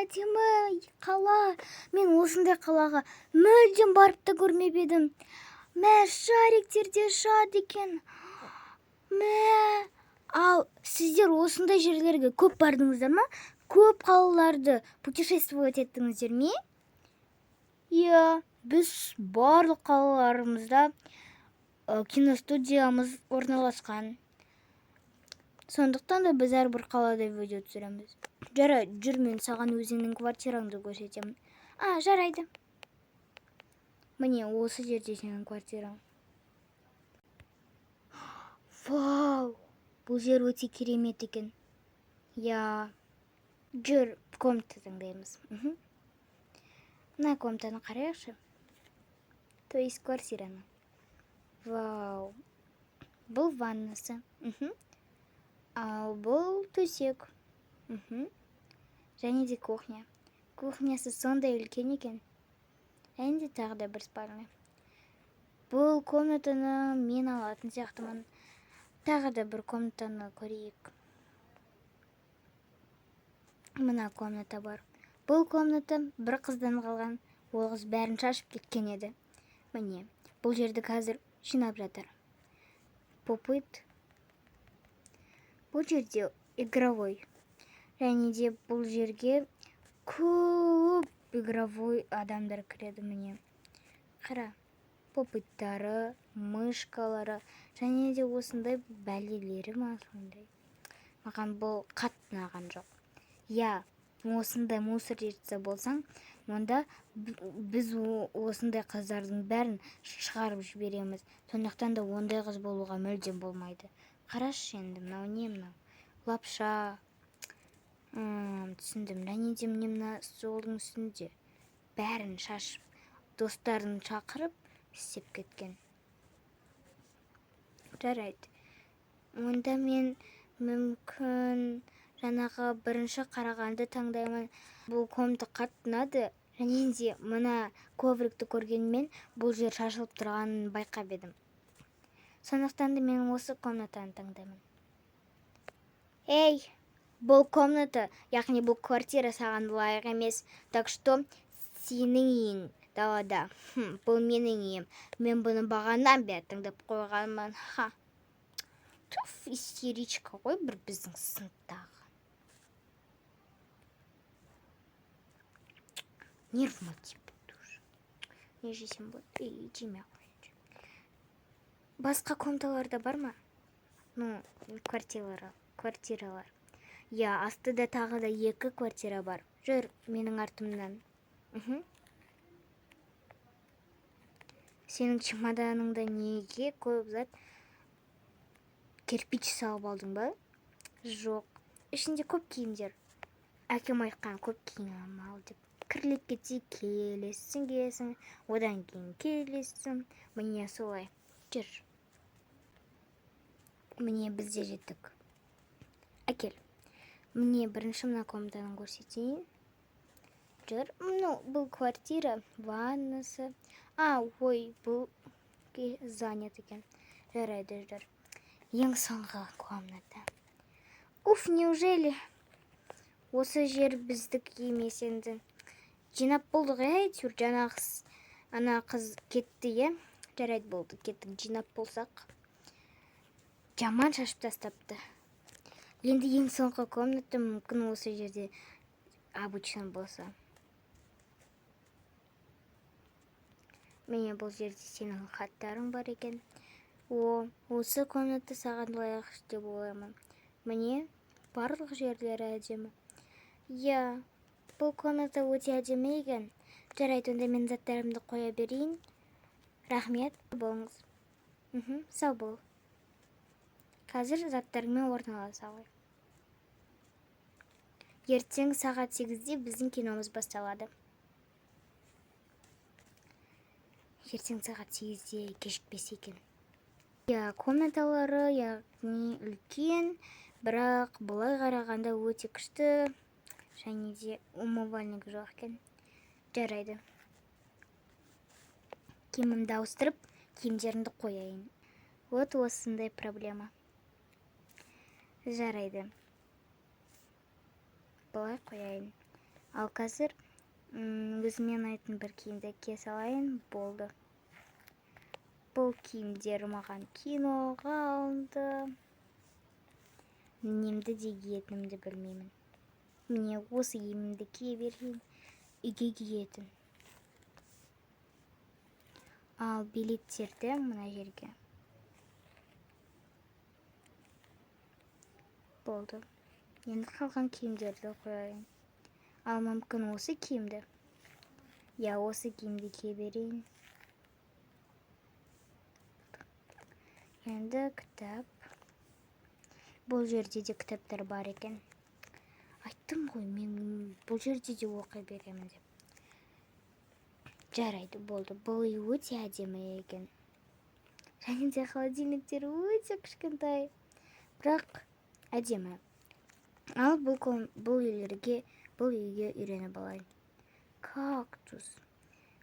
әдемі қала. Мен осындай қалаға мүлдем барып та көрмеп едім. Мә, шариктер де ұшады екен. Мә, ал сіздер осындай жерлерге көп бардыңыздар ма? Көп қалаларды путешествовать еттіңіздер ме? Иә, біз барлық қалаларымызда киностудиямыз орналасқан. Сондықтан да біз әрбір қалада видео түсіреміз. Жара, жүр, мен саған өзіңнің квартираңды көрсетемін. Жарайды. Міне, осы жерде сенің квартираң. Вау, бұл жер өте керемет екен. Я, жүр, комната таңдаймыз. Мына комнатаны қарайықшы. То есть квартираны. Вау, бұл ваннасы. Ал бұл төсек. Және де кухня. Кухнясы сондай үлкен екен. Әнде тағы да бір спальня. Бұл комнатаны мен алатын сияқтымын. Тағы да бір комнатаны көрейік. Мына комната бар. Бұл комната бір қыздан қалған. Ол қыз бәрін шашып кеткен еді. Міне, бұл жерді қазір жинап жатыр. Попыт. Бұл жерде игровой. Және де бұл жерге көп игровой адамдар кіреді міне. Қара, попыттары, мышкалары, және де осындай бәлелері ма сондай. Маған бұл қатты ұнаған жоқ. Я, осындай мусор жетсе болсаң, онда біз осындай қыздардың бәрін шығарып жібереміз. Сондықтан да ондай қыз болуға мүлдем болмайды. Қарашы енді, мынау не мынау? Лапша. Түсіндім. Және де міне мына столдың үстінде бәрін шашып, достарын шақырып істеп кеткен. Жарайды. Онда мен мүмкін жаңағы бірінші қарағанды таңдаймын. Бұл комната қатты ұнады. Және де мына коврикті көргенмен бұл жер шашылып тұрғанын байқап едім. Сондықтан да мен осы комнатаны таңдаймын. Ей, бұл комната, яғни бұл квартира саған лайық емес. Так что сенің үйің далада. Бұл менің үйім. Мен бұны бағаннан бері таңдап қойғанмын. Туф, истеричка ғой бір біздің сыныптағы. Нервыма тиіп тұр. Не жесем болады? Жеме қойыншы. Басқа комнаталарда бар ма? Квартиралар. Я, астыда тағы да 2 квартира бар. Жүр, менің артымнан. Сенің чемоданыңда неге көп зат? Кирпич салып алдың ба? Жоқ. Ішінде көп киімдер. Әкем айтқан көп киім алмау деп. Кірлеп кетсе келесің, одан кейін келесің. Міне солай. Жүр. Міне бізде жеттік. Әкел. Міне бірінші мына комнатаны көрсетейін. Жүр. Бұл квартира, ваннасы. Ой, бұл занят екен. Жарайды, жүр. Ең соңғы комната. Уф, неужели? Осы жер біздік емес енді. Жинап болдық, әйтеуір жаңағы ана қыз кетті, жарайды болды, кеттік, жинап болсақ. Жаман шашып тастапты. Енді ең соңғы комната мүмкін осы жерде обычно болса. Міне бұл жерде сенің хаттарың бар екен. Осы комната саған лайық деп ойлаймын. Міне барлық жерлері әдемі. Я, бұл комната өте әдемі екен. Жарайды, онда мен заттарымды қоя берейін. Рахмет, болыңыз. Сау бол. Қазір заттарыңмен орналаса ғой. Ертең сағат 8-де біздің киномыз басталады. Ертең сағат 8-де кешікпес екен. Комнаталары яғни үлкен, бірақ бұлай қарағанда өте күшті. Және де умывальник жоқ екен. Жарайды. Киімімді ауыстырып, киімдерімді қояйын. Вот осындай проблема. Жарайды. Бұлай қояйын. Ал қазір өзімен айтын бір киімді кие салайын, болды. Бұл киімдер маған киноға алынды. Немді де киетінімді білмеймін. Міне осы киімімді кие берейін, үйге киетін. Ал билеттерді мына жерге. Болды. Енді қалған киімдерді қояйын. Ал мүмкін осы киімді. Я осы киімді кие берейін. Енді кітап. Бұл жерде де кітаптар бар екен. Айттым ғой, мен бұл жерде де оқи беремін деп. Жарайды, болды. Бұл үй өте әдемі екен. Және де холодильниктер өте кішкентай. Бірақ әдемі. Ал бұл үйге үйреніп алайын. Кактус.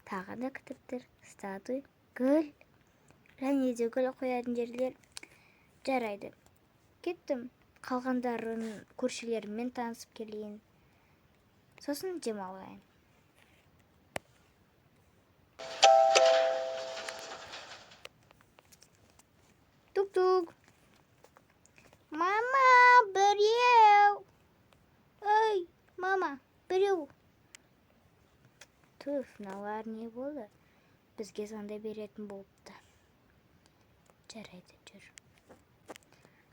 Тағы да кітаптар, статуй, гүл. Және де гүл қоятын жерлер. Жарайды. Кеттім. Қалғандарын көршілеріммен танысып келейін. Сосын демалайын. Тук-тук. Мама, біреу. Ой, мама, біреу. Түф, мыналар не болды? Бізге сондай беретін болыпты. Жарайды, жүр.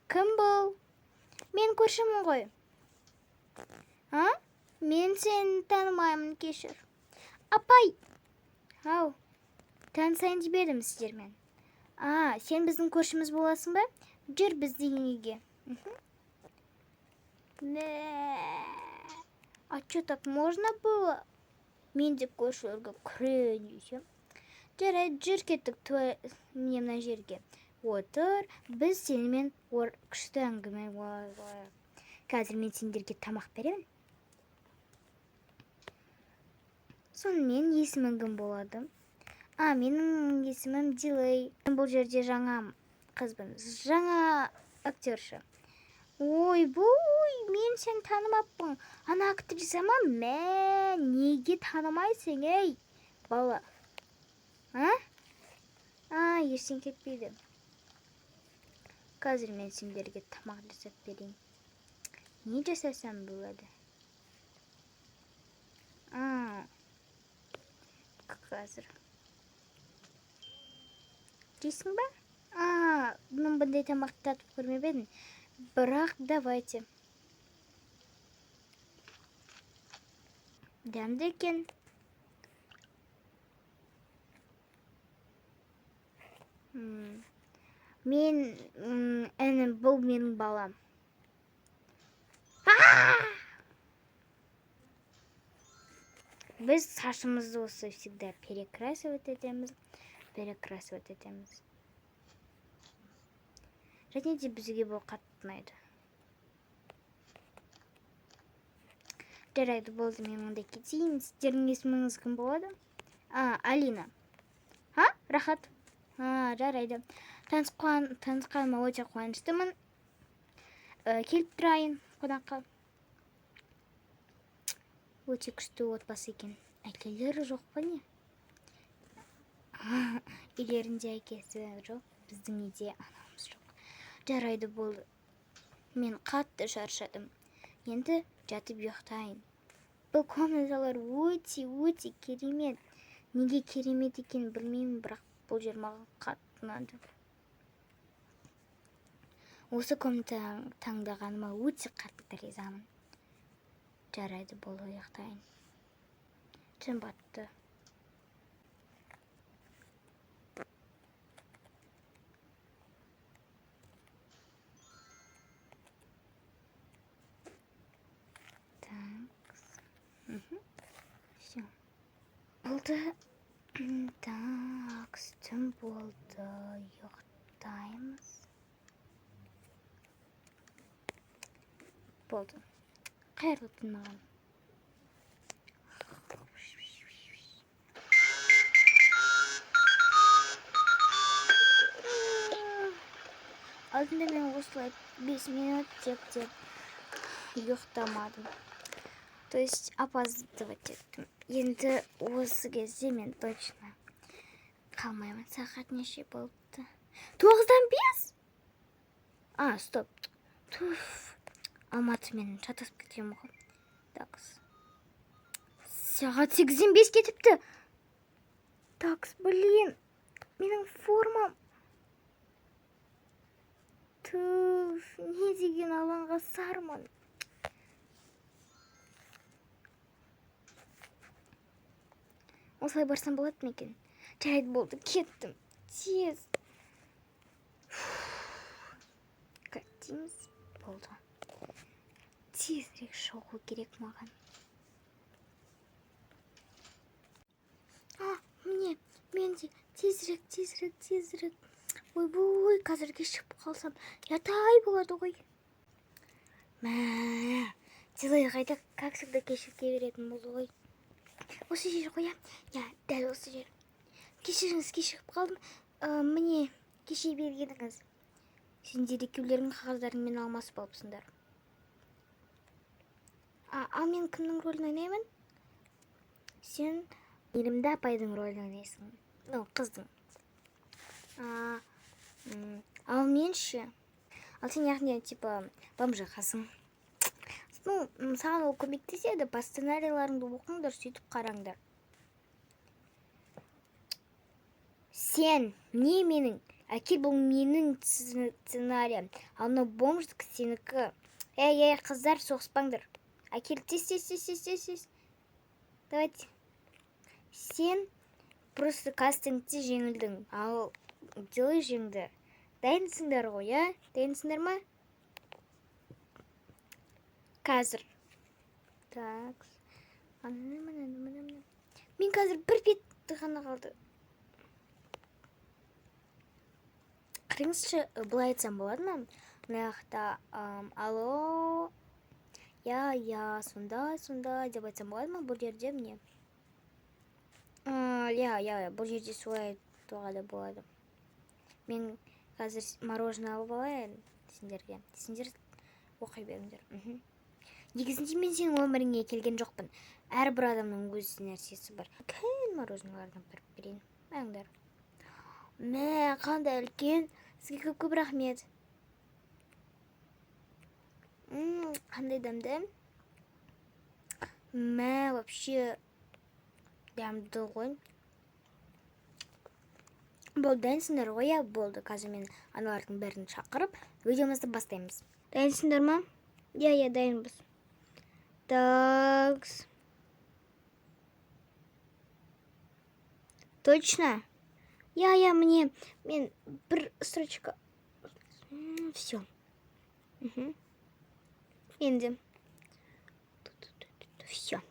Кім бұл? Мен көршімін ғой. Мен сені танымаймын, кешір. Апай! Ау, танысайын деп едім сіздермен. Сен біздің көршіміз боласың ба? Жүр біздің үйге. А что, так можно было? Мен деп көршілерге күрең десем. Жарайды, жүр кеттік мына жерге. Отыр, біз сенімен күшті әңгіме болайық. Қазір мен сендерге тамақ беремін. Сонымен есімің кім болады? Менің есімім Дилей. Мен бұл жерде жаңа қызбын, жаңа актерша. Ой, мен сені танымаппын. Ана актриса ма? Неге танымайсың, ей, бала? Ертең кетпейді. Қазір мен сендерге тамақ жасап берейін. Не жасасам болады? Қазір. Жейсің ба? Мен бұндай тамақты татып көрмеп едім. Бірақ давайте. Дәмді екен. Бұл менің балам. Біз шашымызды осы всегда перекрасывать етеміз. Және де бізге бұл қатты ұнайды. Жарайды, болды, мен мұнда кетейін. Сіздердің есіміңіз кім болады? Алина. Рахат. Жарайды. Танысқаныма өте қуаныштымын. Келіп тұрайын қонаққа. Өте күшті отбасы екен. Әкелері жоқ па не? Үйлерінде әкесі жоқ, біздің үйде анамыз жоқ. Жарайды, болды. Мен қатты шаршадым. Енді жатып ұйықтайын. Бұл комнаталар өте керемет. Неге керемет екен білмеймін, бірақ бұл жер маған қатты ұнады. Осы комната таңдағаныма өте қатты ризамын. Жарайды, болды, ұйықтайын. Түн батты. Все. Болды. Түн болды. Ұйықтаймыз. Болды. Қайырлы түн маған. Алдында мен осылай 5 минут деп ұйықтамадым. То есть опаздывать еттім. Енді осы кезде мен точно қалмаймын. Сағат неше болыпты? 9-дан 5? Стоп. Туф. Алматы мен шатасып кетем ғой. Такс. Сағат 8-ден 5 кетіпті. Такс, блин. Менің формам. Туф. Не деген алаңға сармын. Осылай барсам болады ма екен? Жарайды, болды, кеттім. Тез. Кәттейміз. Болды. Тезірек шығу керек маған. Мен де тезірек. Ой, қазірге шығып қалсам, ятай болады ғой. Делай қайда, как всегда кешірке беретін болды ғой. Осы жер ғой, я, дәл осы жер. Кешіріңіз, кешігіп қалдым. Міне, кеше бергеніңіз. Сендер екеулерің қағаздарыңмен алмасып алыпсыңдар. Ал мен кімнің рөлін ойнаймын? Сен мейірімді апайдың рөлін ойнайсың. Қыздың. Ал мен ше? Ал сен яғни, бомжақасың. Саған ол көмектеседі, по сценарийларыңды оқыңдар, сөйтіп қараңдар. Сен, не менің? Әкел, бұл менің сценариям. Ал мынау бомждық сенікі. Эй, қыздар, соғыспаңдар. Әкел, тез. Давайте. Сен просто кастингте жеңілдің. Ал делай жеңді. Дайынсыңдар ғой, Дайынсыңдар ма? Қазір. Так. Мен қазір бір бетті ғана қалды. Қарыңызшы, бұлай айтсам болады ма? Мынаяқта, алло. Я, сонда деп айтсам болады ма? Бұл жерде міне. Я, бұл жерде солай айтуға да болады. Мен қазір мороженое алып алайын сендерге. Сендер оқи беріңдер. Негізінде мен сенің өміріңе келген жоқпын. Әрбір адамның өз нәрсесі бар. Үлкен мороженалардан берейін. Мәңдер. Қандай үлкен. Сізге көп рахмет. Қандай дәмді. Вообще дәмді ғой. Болды, дайынсыңдар ғой, болды. Қазір мен аналардың бәрін шақырып, видеомызды бастаймыз. Дайынсыңдар ма? Я, дайынбыз. Такс. Точно? Я, мен бір строчка. Все. Енді. Все.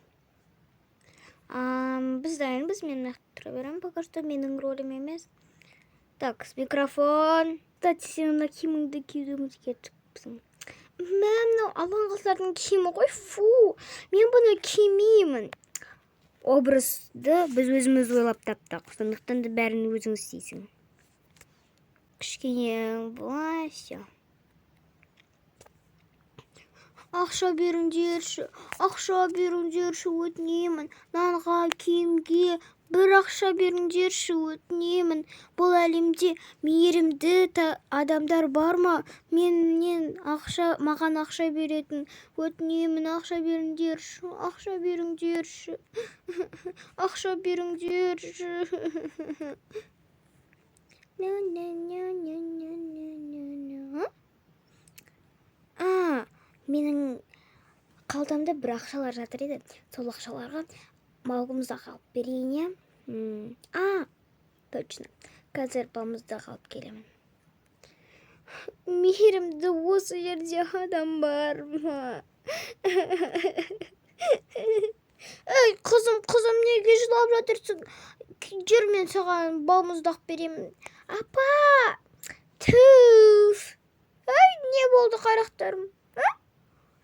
Біз дайынбыз, мен тұра берем, пока что менің ролім емес. Так, с микрофон. Кстати, сен мына киіміңді киюіміз кетіпсің. Мынау алған қыздардың киімі ғой, фу. Мен бұны кимеймін. Образды біз өзіміз ойлап таптық. Сондықтан да бәрін өзің істейсің. Кішкене бұлай, все. Ақша беріңдерші, өтінемін. Нанға, киімге бір ақша беріңдерші, өтінемін. Бұл әлемде мейірімді адамдар бар ма? Маған ақша беретін. Өтінемін, ақша беріңдерші. Ақша беріңдерші. Менің қалтамда бір ақшалар жатыр еді. Сол ақшаларға балмұздақ алып берейін, точно. Қазір балмұздақ алып келемін. Мейірімді осы жерде адам бар ма? Ей, қызым, неге жылап жатырсың? Жүр, мен саған балмұздақ беремін. Апа! Түф! Ай, не болды қарақтарым?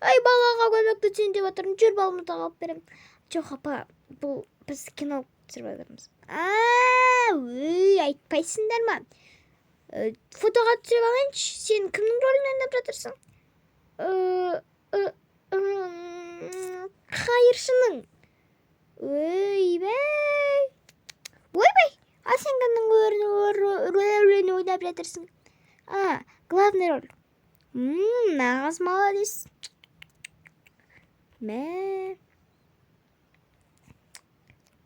Ай, балаға көмектесейін деп отырмын. Жүр, балмұздақ алып беремін. Жоқ, апа, бұл біз кино түсіріп жатырмыз. Айтпайсыңдар ма? Фотоға түсіріп алайыншы. Сен кімнің рөлін ойнап жатырсың? қайыршының. Ойбай. Ойбай. А сен кімнің рөлін ойнап жатырсың? Главный роль. Нағыз молодец. Мә.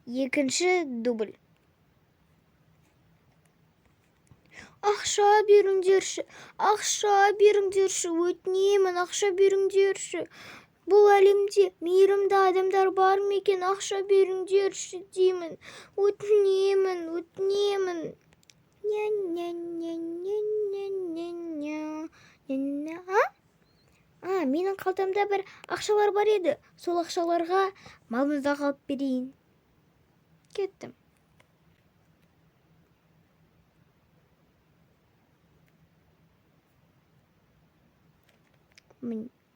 Екінші дубль. Ақша беріңдерші, өтінемін, ақша беріңдерші. Бұл әлемде мейірімді адамдар бар ма екен, ақша беріңдерші деймін. Өтінемін. Менің қалтамда бір ақшалар бар еді. Сол ақшаларға малымызды қалып берейін. Кеттім.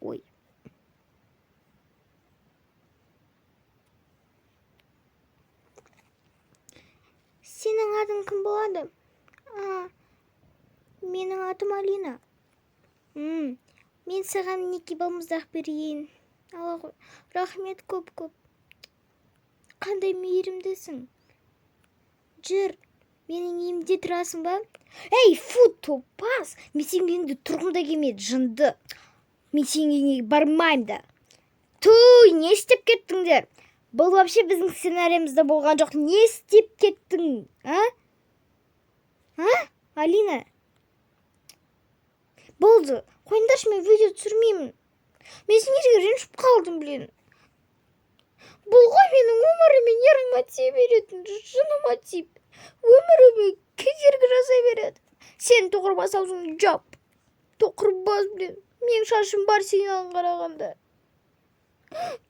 Ой. Сенің атың кім болады? Менің атым Алина. Мен саған неке балмұздақ берейін. Рахмет көп. Қандай мейірімдісің. Жүр, менің үйімде тұрасың ба? Ей, фу, топас! Мен сенің үйіңде тұрғым да келмеді, жынды. Мен сенің үйіңе бармаймын да. Туй, не істеп кеттіңдер? Бұл вообще біздің сценариямызда болған жоқ. Не істеп кеттің? Алина? Болды. Қойыңдаршы, мен видео түсірмеймін. Мен сендерге ренжіп қалдым, блин. Бұл ғой менің өміріме нервыма тие беретін, жыныма тиіп, өміріме кедергі жасай береді. Сен тоқырбас аузыңды жап. Тоқырбас, блин. Менің шашым бар сенен қарағанда.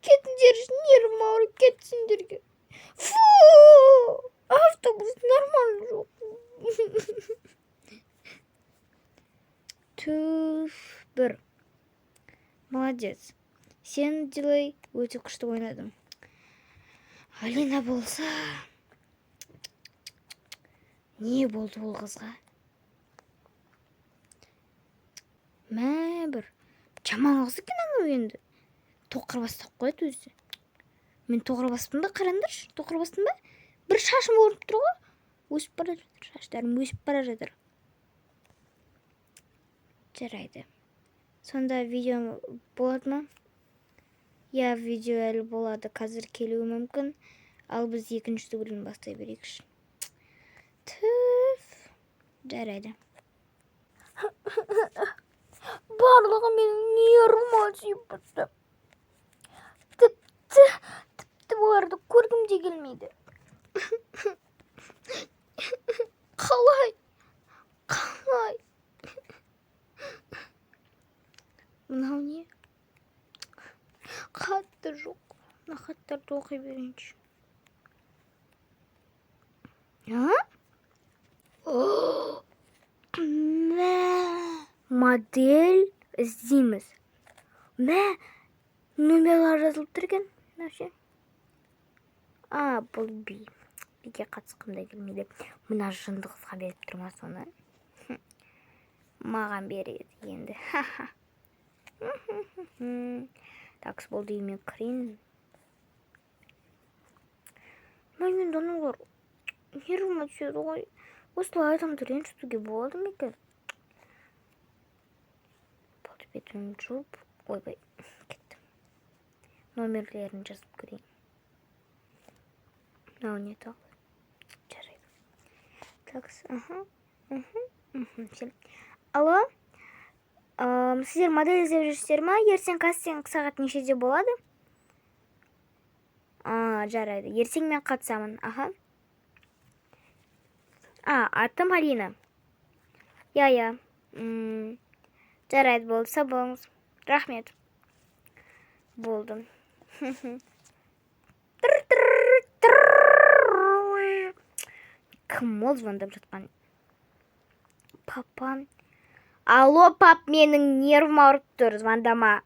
Кетіңдер, нервым ауырып кетсіндерге. Фу! Автобус нормально жоқ. Бір. Молодец. Сен делай, өте күшті ойнадым. Алина болса... Не болды ол қызға? Бір. Жаман қызы екен ана енді. Тоқырбастап қояды өзі. Мен тоқырбаспын ба? Қараңдаршы, тоқырбаспын ба? Бір шашым өріп тұр ғой. Өсіп бара жатыр, шаштарым өсіп бара жатыр. Жарайды. Сонда видео болады ма? Я видео әлі болады, қазір келуі мүмкін. Ал біз екінші дублін бастай берейікші. Жарайды. Барлығы менің нервыма тиіп бітті. Тіпті бұларды көргім де келмейді. Қалай? Мынау не? Қатты жоқ. Мына хаттарды оқи берейінші. Модель іздейміз. Номерлар жазылып тұр екен. Бұл би. Биге қатысқымда келмейді. Мына жынды қызға беріп тұрма соны. Маған береді енді. Такс болды емен кірейін. Мен данылар нервыма түседі ғой. Осылай адамды ренжітуге болады ма екен? Болды бетімді жуып. Ойбай, кеттім. Номерлерін жазып көрейін. Мынау не тағы? Жарайды. Такс, Алло? Сіздер модель іздеп жүрсіздер ма? Ертең кастинг сағат нешеде болады? Жарайды. Ертең мен қатысамын. Атым Алина. Я. Жарайды, болды. Сау болыңыз. Рахмет. Болдым. Кім ол звондап жатқан? Папам. Алло, пап, менің нервым ауырып тұр, звондама.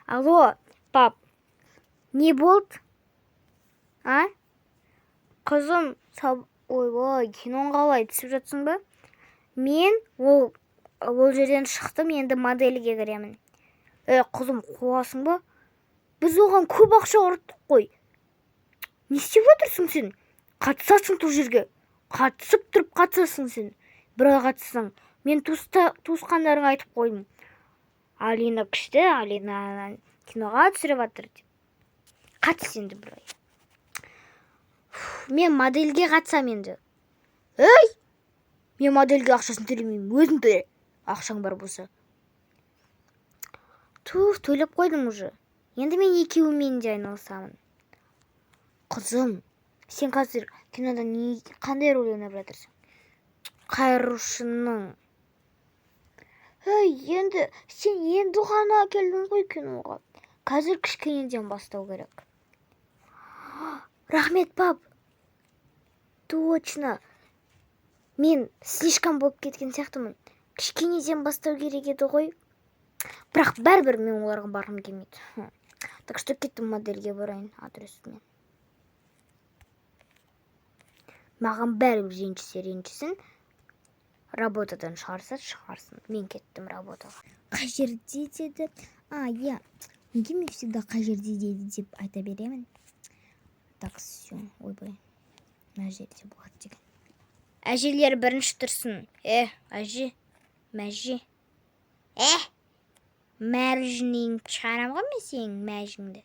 Алло, пап. Не болды? Қызым, ойбай, киноң қалай түсіп жатсың ба? Мен, ол ол жерден шықтым, енді модельге кіремін. Қызым, қуасың ба? Біз оған көп ақша ұрттық қой. Не істеп отырсың сен? Қатысасың бұл жерге. Қатысып тұрып қатысасың сен. Бірақ қатыссаң, мен туысқандарыңа айтып қойдым. Алина күшті, Алина киноға түсіріп жатыр деп. Қатыс енді бір ай. Мен модельге қатысам енді. Мен модельге ақшасын төлемеймін, өзің төле. Ақшаң бар болса. Төлеп қойдым уже. Енді мен екеуімен де айналысамын. Қызым, сен қазір кинода қандай рөл ойнап жатырсың? Қайырушының. Енді сен енді ғана келдің ғой киноға. Қазір кішкенеден бастау керек. Рахмет, пап. Точно. Мен слишком болып кеткен сияқтымын. Кішкенеден бастау керек еді ғой. Бірақ бәрібір мен оларға барғым келмейді. Так что кеттім, модельге барайын адресімен. Маған бәрібір ренжісін. Работадан шығарсын. Мен кеттім работаға. Қай жерде деді? Я. Неге мен всегда қай жерде деді деп айта беремін? Так, все. Ойбай. Мына жерде болады деген. Әжелер бірінші тұрсын. Әже. Мәже. Мәржінен шығарам ғой мен сенің мәжіңді.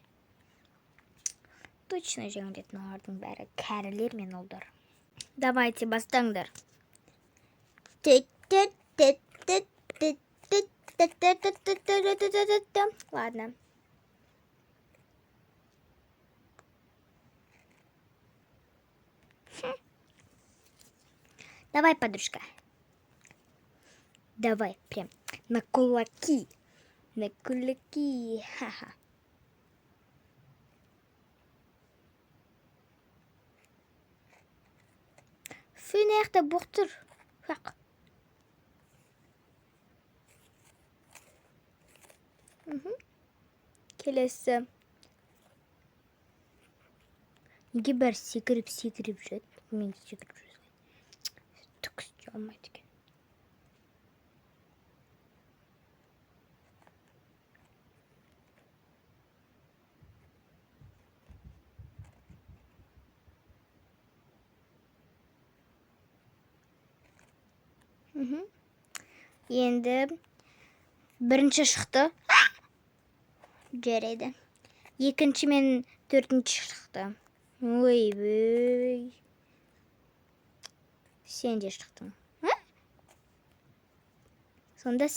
Точно жеңілетін олардың бәрі кәрілер мен ұлдар. Давайте бастаңдар. Ладно. Давай, подружка. Давай, прям на кулаки. На кулаки. Ха-ха. Финерді бұқтыр. Фақ. Келесі. Неге бәрі секіріп жүреді? Мен секіріп жүреді. Түк істей алмайды екен. Енді бірінші шықты. Жарайды. Екінші мен төртінші шықты. Ой. Сен де шықтың. Сонда